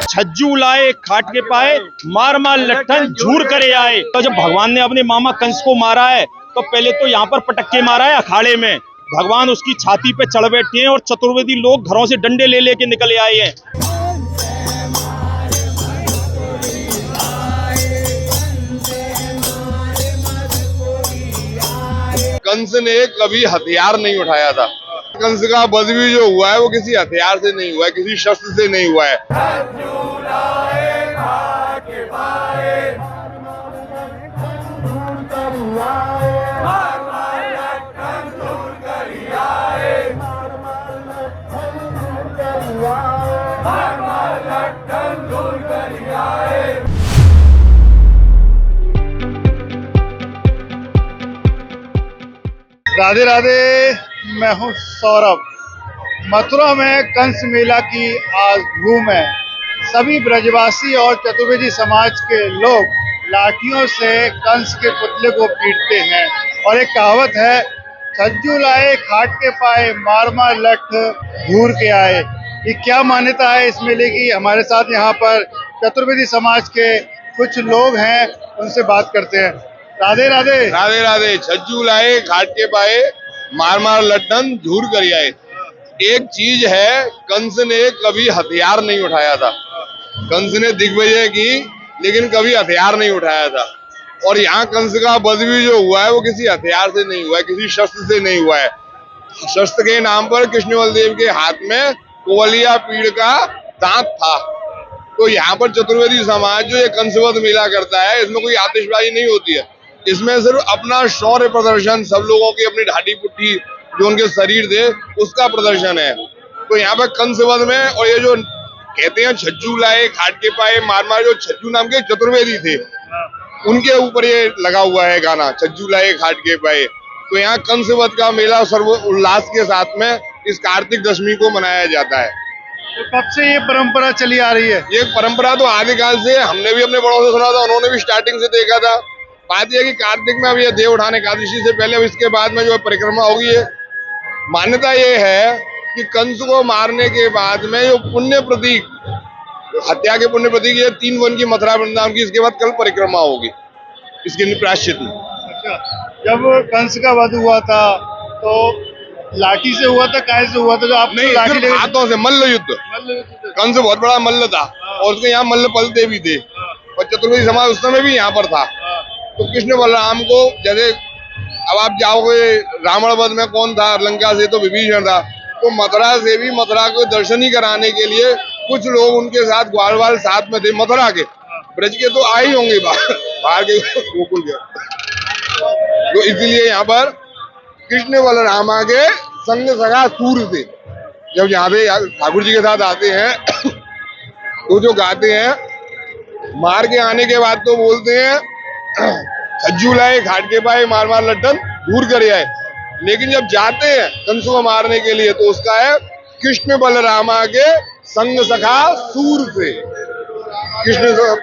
छज्जू लाए खाट के पाए, मार मार लट्ठन झूर करे आए। तो जब भगवान ने अपने मामा कंस को मारा है तो पहले तो यहाँ पर पटक्के मारा है अखाड़े में, भगवान उसकी छाती पे चढ़ बैठे हैं और चतुर्वेदी लोग घरों से डंडे ले लेके निकले आए हैं। कंस ने कभी हथियार नहीं उठाया था। कंस का वध भी जो हुआ है वो किसी हथियार से नहीं हुआ है, किसी शस्त्र से नहीं हुआ है। राधे राधे, मैं हूँ सौरभ। मथुरा में कंस मेला की आज धूम है। सभी ब्रजवासी और चतुर्वेदी समाज के लोग लाठियों से कंस के पुतले को पीटते हैं और एक कहावत है, छज्जू लाए खाट के पाए, मार मार लठ घूर के आए। ये क्या मान्यता है इस मेले की? हमारे साथ यहाँ पर चतुर्वेदी समाज के कुछ लोग हैं, उनसे बात करते हैं। राधे राधे। राधे राधे। छज्जू लाए खाट के पाए, मार मार लट्ठन झूर कर आए। एक चीज है, कंस ने कभी हथियार नहीं उठाया था। कंस ने दिग्विजय की लेकिन कभी हथियार नहीं उठाया था। और यहाँ कंस का वध भी जो हुआ है वो किसी हथियार से नहीं हुआ है, किसी शस्त्र से नहीं हुआ है। शस्त्र के नाम पर कृष्ण बलदेव के हाथ में कोवलिया पीड़ का दांत था। तो यहाँ पर चतुर्वेदी समाज जो ये कंसवध मेला करता है, इसमें कोई आतिशबाजी नहीं होती है। इसमें सिर्फ अपना शौर्य प्रदर्शन, सब लोगों की अपनी ढाडी पुट्ठी जो उनके शरीर थे उसका प्रदर्शन है। तो यहाँ पर कंसवध में, और ये जो कहते हैं छज्जू लाए खाट के पाए मार मार, जो छज्जू नाम के चतुर्वेदी थे उनके ऊपर ये लगा हुआ है गाना, छज्जू लाए खाट के पाए। तो यहाँ कंसवध का मेला सर्व उल्लास के साथ में इस कार्तिक दशमी को मनाया जाता है। तो कब से ये परंपरा चली आ रही है? ये परंपरा तो आदिकाल से, हमने भी अपने बड़ों से सुना था, उन्होंने भी स्टार्टिंग से देखा था। बात यह कि कार्तिक में अब ये देव उठान एकादशी से पहले, अब इसके बाद में जो परिक्रमा होगी, है मान्यता ये है कि कंस को मारने के बाद में जो पुण्य प्रतीक, हत्या के पुण्य प्रतीक, ये 3 वन की मथुरा वृंदावन की, इसके बाद कल परिक्रमा होगी इसके प्रायश्चित में। अच्छा, जब कंस का वध हुआ था तो लाठी से हुआ था, काय से हुआ था? जो आप नहीं, लाठी सिर्फ हाथों से मल्ल युद्ध। कंस बहुत बड़ा मल्ल था और उसके यहाँ मल्ल पलते भी थे, और चतुर्वेदी समाज उस समय भी यहाँ पर था। तो कृष्ण बलराम को, जैसे अब आप जाओगे रावण वध में कौन था लंका से, तो विभीषण था। तो मथुरा से भी, मथुरा को दर्शन ही कराने के लिए कुछ लोग उनके साथ ग्वालवाल साथ में थे। मथुरा के, ब्रज के तो आए ही होंगे, बाहर के गोकुल के। तो इसीलिए यहाँ पर कृष्ण बलराम के संग सखा सूर थे। जब यहाँ पे ठाकुर जी के साथ आते हैं तो जो गाते हैं, मार के आने के बाद तो बोलते हैं छज्जू लाए खाट के पाए, मार मार लट्ठन दूर करे आए। लेकिन जब जाते हैं कंस को मारने के लिए तो उसका है कृष्ण बलरामा के संग सखा सूर से। कृष्ण।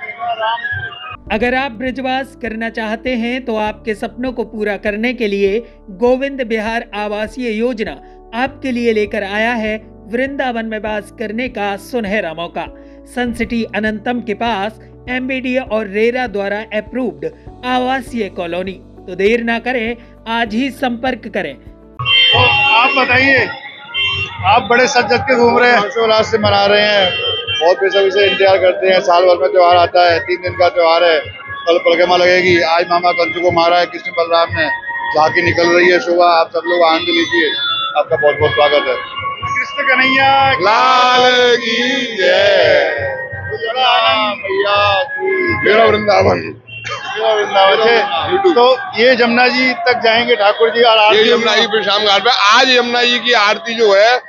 अगर आप ब्रजवास करना चाहते हैं तो आपके सपनों को पूरा करने के लिए गोविंद विहार आवासीय योजना आपके लिए लेकर आया है वृंदावन में वास करने का सुनहरा मौका। सन सिटी अनंतम के पास एमबीडीए और रेरा द्वारा अप्रूव्ड आवासीय कॉलोनी। तो देर ना करें, आज ही संपर्क करें। तो आप बताइए, आप बड़े सज के घूम रहे हैं, हर्षोल्लास से मना रहे हैं, बहुत बेसब्री से इंतजार करते हैं। साल भर में त्योहार आता है, 3 दिन का त्योहार है। कल परिक्रमा लगेगी। आज मामा कंस को मारा है कृष्ण बलराम ने, झांकी निकल रही है शोभा। आप सब लोग आनंद लीजिए। आपका बहुत बहुत स्वागत है। कृष्ण कन्हैया लाल की जय। मेरा वृंदावन। तो ये यमुना जी तक जाएंगे ठाकुर जी, और ये यमुना जी पे शाम घाट पे आज यमुना जी की आरती जो है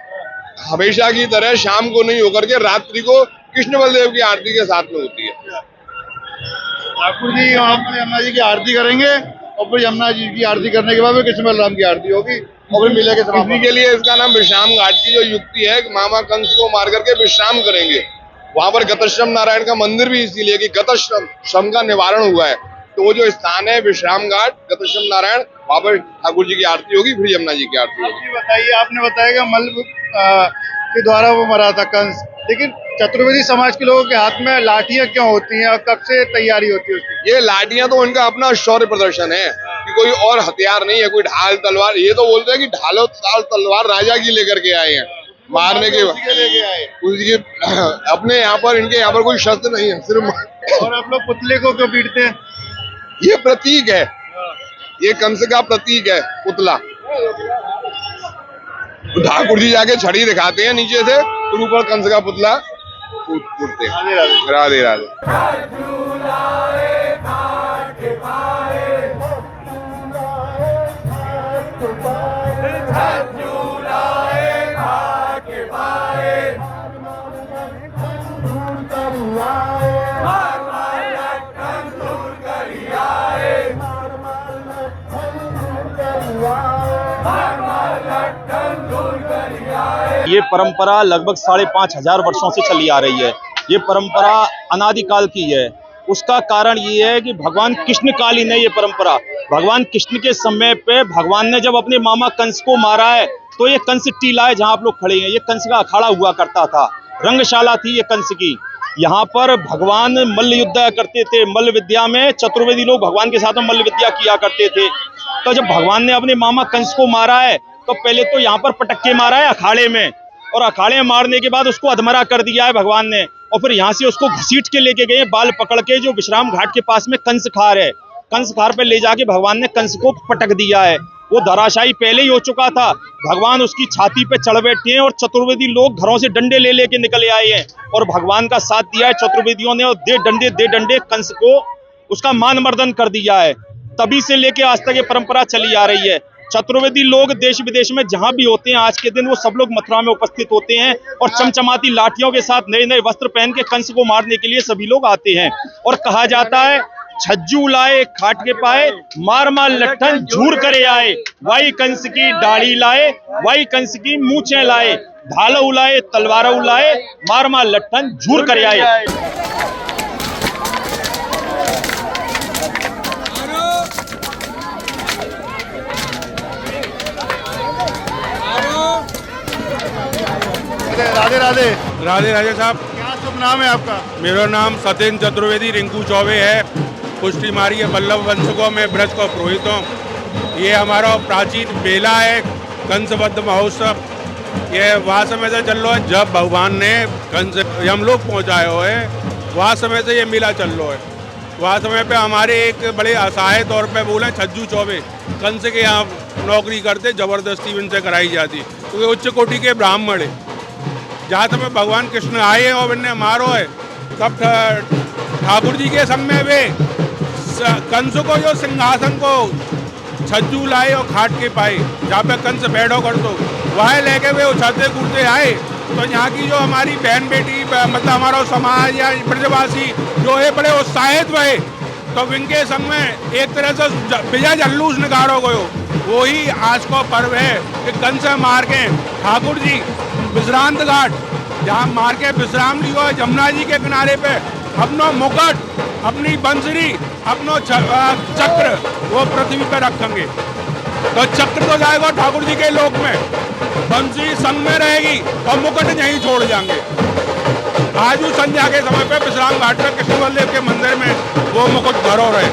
हमेशा की तरह शाम को नहीं होकर के रात्रि को कृष्ण बलदेव की आरती के साथ में होती है। ठाकुर जी वहाँ पर यमुना जी की आरती करेंगे और फिर यमुना जी की आरती करने के बाद में कृष्ण बलराम की आरती होगी और फिर मिले के इसी के लिए इसका नाम विश्राम घाट की जो युक्ति है, मामा कंस को मार करके विश्राम करेंगे। वहां पर गतश्रम नारायण का मंदिर भी इसीलिए कि गतश्रम, श्रम का निवारण हुआ है। तो वो जो स्थान है विश्राम घाट, गतश्रम नारायण, वहां पर ठाकुर जी की आरती होगी, फिर यमुना जी की आरती होगी। बताइए, आपने बताया कि मल्ल के द्वारा वो मरा था कंस, लेकिन चतुर्वेदी समाज के लोगों के हाथ में लाठियां क्यों होती हैं और कब से तैयारी होती है उसकी? ये लाठियां तो उनका अपना शौर्य प्रदर्शन है कि कोई और हथियार नहीं है, कोई ढाल तलवार। ये तो बोलते हैं कि ढालो तलवार राजा की लेकर के आए हैं मारने के लेके आए उसकी अपने यहाँ पर, इनके यहाँ पर कोई शस्त्र नहीं है, सिर्फ। और आप लोग पुतले को क्यों पीटते हैं? ये प्रतीक है, ये कंस का प्रतीक है पुतला। ठाकुर जी जाके छड़ी दिखाते हैं नीचे से, फिर ऊपर कंस का पुतला कूदते हैं। राधे राधे। राधे राधे। ये परंपरा लगभग 5,500 वर्षों से चली आ रही है। ये परंपरा अनादिकाल की है। उसका कारण ये है कि भगवान कृष्ण कालीन है ये परंपरा। भगवान कृष्ण के समय पे भगवान ने जब अपने मामा कंस को मारा है, तो ये कंस टीला है जहाँ आप लोग खड़े हैं, ये कंस का अखाड़ा हुआ करता था, रंगशाला थी ये कंस की। यहाँ पर भगवान मल्ल युद्ध करते थे। मल्ल विद्या में चतुर्वेदी लोग भगवान के साथ में मल्ल विद्या किया करते थे। तो जब भगवान ने अपने मामा कंस को मारा है, तो पहले तो यहाँ पर पटक्के मारा है अखाड़े में, और अखाड़े में मारने के बाद उसको अधमरा कर दिया है भगवान ने। और फिर यहाँ से उसको घसीट के लेके गए बाल पकड़ के, जो विश्राम घाट के पास में कंस खार है, कंस खार पे ले जाके भगवान ने कंस को पटक दिया है। वो धराशायी पहले ही हो चुका था। भगवान उसकी छाती पे चढ़ बैठे हैं और चतुर्वेदी लोग घरों से डंडे ले लेके निकले आए हैं और भगवान का साथ दिया है चतुर्वेदियों ने, और दे डंडे कंस को उसका मान मर्दन कर दिया है। तभी से लेके आज तक ये परंपरा चली आ रही है। चतुर्वेदी लोग देश विदेश में जहां भी होते हैं, आज के दिन वो सब लोग मथुरा में उपस्थित होते हैं और चमचमाती लाठियों के साथ नए नए वस्त्र पहन के कंस को मारने के लिए सभी लोग आते हैं। और कहा जाता है, छज्जू लाए खाट के पाए, मार मार लट्ठन झूर करे आए, वाई कंस की दाढ़ी लाए, वाई कंस की मूछें लाए, ढाल उलाए तलवार उलाए, मार मार लट्ठन झूर करे आए। राधे राधे। राधे राधे साहब। क्या शुभ नाम है आपका? मेरा नाम सत्येंद्र चतुर्वेदी रिंकू चौबे है। पुष्टि मारी है वल्लभ वंशकों में ब्रज को पुरोहित हूँ। ये हमारा प्राचीन मेला है कंसबद्ध महोत्सव। ये वहाँ समय से चल रहा है जब भगवान ने कंस यमलोक पहुँचाए हुए, वहाँ समय से ये मेला चल रहा है। वहाँ समय पे हमारे एक बड़े असहाय तौर पे बोले छज्जू चौबे कंस के यहाँ नौकरी करते, जबरदस्ती इनसे कराई जाती क्योंकि उच्च कोटि के ब्राह्मण है। जहाँ समय भगवान कृष्ण आए और इन्हें मारो है, तब ठाकुर जी के समय वे कंस को जो सिंहासन को छज्जू लाए और खाट के पाए, जहाँ पे कंस बैठो कर दो, वह लेके वे उछलते कूदते आए। तो यहाँ की जो हमारी बहन बेटी, मतलब हमारा समाज या ब्रजवासी जो है बड़े उत्साहित हुए, तो इनके संग में एक तरह से विजय जल्लूस निकालो गयो। वही आज को पर्व है कि कंस मार के ठाकुर जी विश्रांत घाट जहाँ मार के विश्राम लियो जमुना जी के किनारे पे अपनो मुकुट, अपनी बंसरी, अपनो चक्र वो पृथ्वी पे रखेंगे। तो चक्र तो जाएगा ठाकुर जी के लोक में, बंसरी संग में रहेगी और मुकुट यहीं छोड़ जाएंगे। आज उस संध्या के समय पे विश्राम घाट पर कृष्ण वल्लभ के मंदिर में वो मुकुट धरो रहे।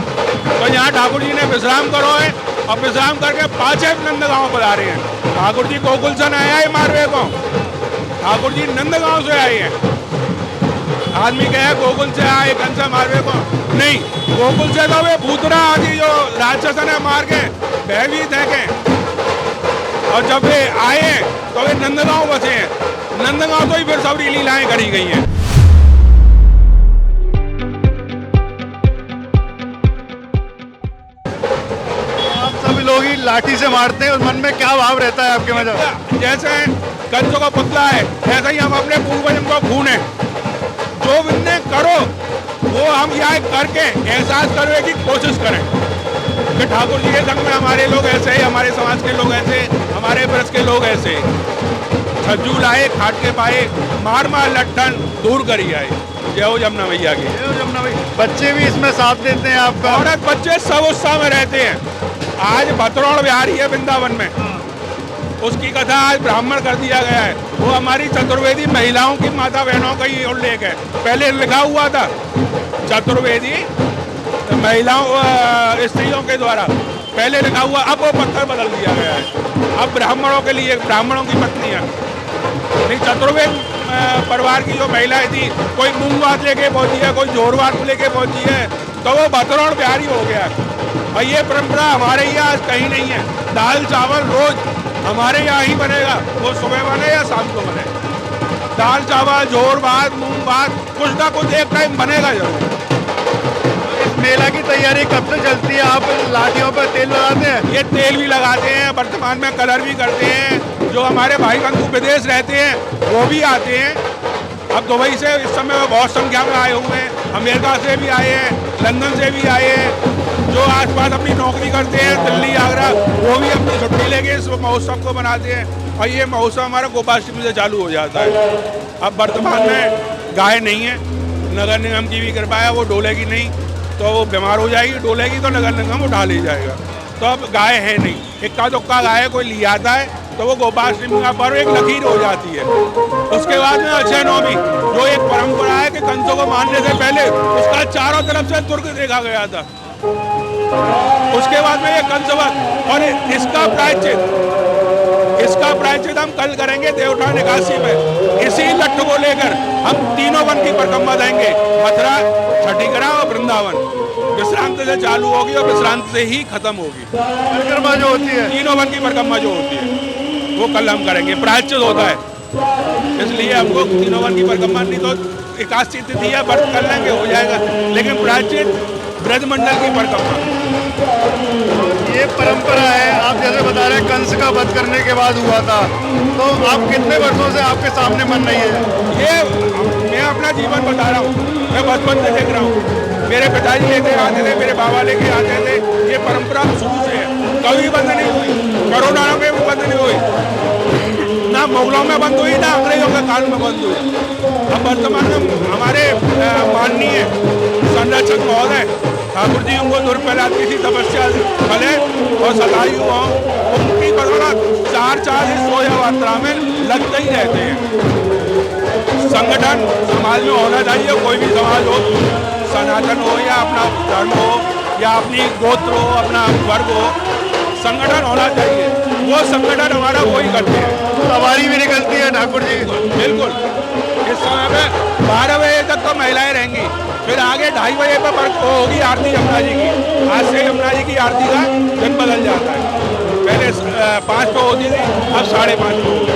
तो यहाँ ठाकुर जी ने विश्राम करो है और विश्राम करके पांचे नंदगांव बता रहे हैं। ठाकुर जी गोकुल से आया है मारवे को, ठाकुर जी नंदगांव से आए हैं। आदमी कहे गोकुल से आए कंस मारवे को, नहीं, गोकुल से तो वे भूतरा आदि जो राक्षस ने मार के भयभीत है के, और जब वे आए तो वे नंदगांव बसे हैं। नंदगांव तो ही फिर सबरी लीलाएं करी गई हैं। आप सभी लोग ही लाठी से मारते हैं, उस मन में क्या भाव रहता है आपके? मतलब जैसे कंस का पुतला है, ऐसा ही हम अपने पूर्वजों को खूने जो इन्हें करो वो हम यहाँ करके एहसास करने की कोशिश करें कि ठाकुर जी के संग में हमारे लोग ऐसे ही, हमारे समाज के लोग ऐसे, हमारे ब्रज के लोग ऐसे। छज्जू लाए खाट के पाए, मार मार लट्ठन दूर करी आए। जय हो जमुना मैया की। जय हो जमुना मैया। बच्चे भी इसमें साथ देते हैं आपका? औरत बच्चे सब उत्साह में रहते हैं। आज भतरौड़ बिहारी है वृंदावन में, उसकी कथा आज ब्राह्मण कर दिया गया है। वो हमारी चतुर्वेदी महिलाओं की माता बहनों का ही उल्लेख है। पहले लिखा हुआ था चतुर्वेदी महिलाओं स्त्रियों के द्वारा पहले लिखा हुआ, अब वो पत्थर बदल दिया गया है। अब ब्राह्मणों के लिए, ब्राह्मणों की पत्नियां नहीं, चतुर्वेद परिवार की जो महिलाएं थी, कोई मूंग भात लेके पहुंची है, कोई जोर भात लेके पहुंची है, तो वो बतरौण बिहारी हो गया। और ये परंपरा हमारे यहाँ आज कहीं नहीं है। दाल चावल रोज हमारे यहाँ ही बनेगा, वो सुबह बने या शाम को बने। दाल चावल, जोर भात, मूंग भात, कुछ ना कुछ एक टाइम बनेगा जरूर। इस मेला की तैयारी कब से चलती है? आप लाठियों पर तेल लगाते हैं? ये तेल भी लगाते हैं, वर्तमान में कलर भी करते हैं। जो हमारे भाई बंधु विदेश रहते हैं वो भी आते हैं। अब दुबई से इस समय बहुत संख्या में आए हुए हैं, अमेरिका से भी आए हैं, लंदन से भी आए हैं। जो आसपास अपनी नौकरी करते हैं, दिल्ली, आगरा, वो भी अपनी छुट्टी लेके इस महोत्सव को मनाते हैं। और ये महोत्सव हमारा गोपाष्टमी से चालू हो जाता है। अब वर्तमान में गाय नहीं है, नगर निगम की भी कृपा है, वो डोलेगी नहीं तो वो बीमार हो जाएगी, डोलेगी तो नगर निगम उठा ले जाएगा। तो अब गाय है नहीं, इक्का दुक्का गाय कोई ले आता है तो वो गोपाष्टमी का पर्व एक लकीर हो जाती है। उसके बाद में अक्षय नवमी, जो एक परंपरा है कि कंसों को मारने से पहले उसका चारों तरफ से दुर्ग देखा गया था। उसके बाद में ये कंसवत और इसका प्रायश्चित हम कल करेंगे देवउठान निकासी में। इसी लट्ठ को लेकर हम तीनों वन की परिक्रमा देंगे, मथुरा, छठीगढ़ और वृंदावन। विश्रांत से चालू होगी और विश्रांत से ही खत्म होगी। परिक्रमा जो होती है, तीनों वन की परिक्रमा जो होती है वो कल हम करेंगे। प्रायश्चित होता है, इसलिए हमको तीनों वन की परिक्रमा, नहीं तो एकादशी तिथि है व्रत कर लेंगे, हो जाएगा। लेकिन प्रायश्चित ब्रजमंडल की परिक्रमा, ये परंपरा है। आप जैसे बता रहे हैं कंस का वध करने के बाद हुआ था, तो आप कितने वर्षों से आपके सामने मन रही है? ये मैं अपना जीवन बता रहा हूँ, मैं बचपन से देख रहा हूँ। मेरे पिताजी लेके आते थे, मेरे बाबा लेके आते थे। ये परंपरा शुरू से है, कभी बंद नहीं हुई। कोरोना में भी बंद नहीं हुई, ना मुगलों में बंद हुई, ना अंग्रेजों के काल में बंद हुई। अब वर्तमान में हमारे माननीय संरक्षक महोदय ठाकुर जी, उनको दुर्पहलाद किसी तपस्या फले और सदायु हो, उनकी बदौलत 4 इस सोया यात्रा में लगते ही रहते हैं। संगठन समाज में होना चाहिए, कोई भी समाज हो, सनातन हो या अपना धर्म हो या अपनी गोत्र हो, अपना वर्ग हो, संगठन होना चाहिए। वो संगठन हमारा वही करते हैं। सवारी भी निकलती है ठाकुर जी? बिल्कुल। इस समय में 12 बजे तक तो महिलाएं रहेंगी, फिर आगे 2:30 बजे पर होगी आरती यमुना जी की। आज से यमुना जी की आरती का दिन बदल जाता है। पहले 5 पे होती थी, अब 5:30 पे होगी।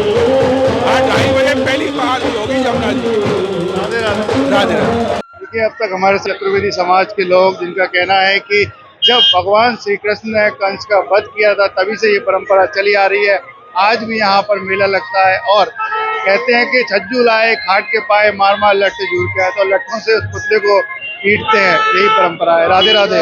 आज 2:30 बजे पहली आरती होगी यमुना जी की। राधे राधे। राधे राधे। देखिए, अब तक हमारे चतुर्वेदी समाज के लोग, जिनका कहना है कि जब भगवान श्री कृष्ण ने कंस का वध किया था, तभी से ये परंपरा चली आ रही है। आज भी यहाँ पर मेला लगता है और कहते हैं कि छज्जू लाए खाट के पाए, मार मार लट्ठ झूर के आए, तो लट्ठों से उस पुतले को पीटते हैं। यही परंपरा है। राधे राधे।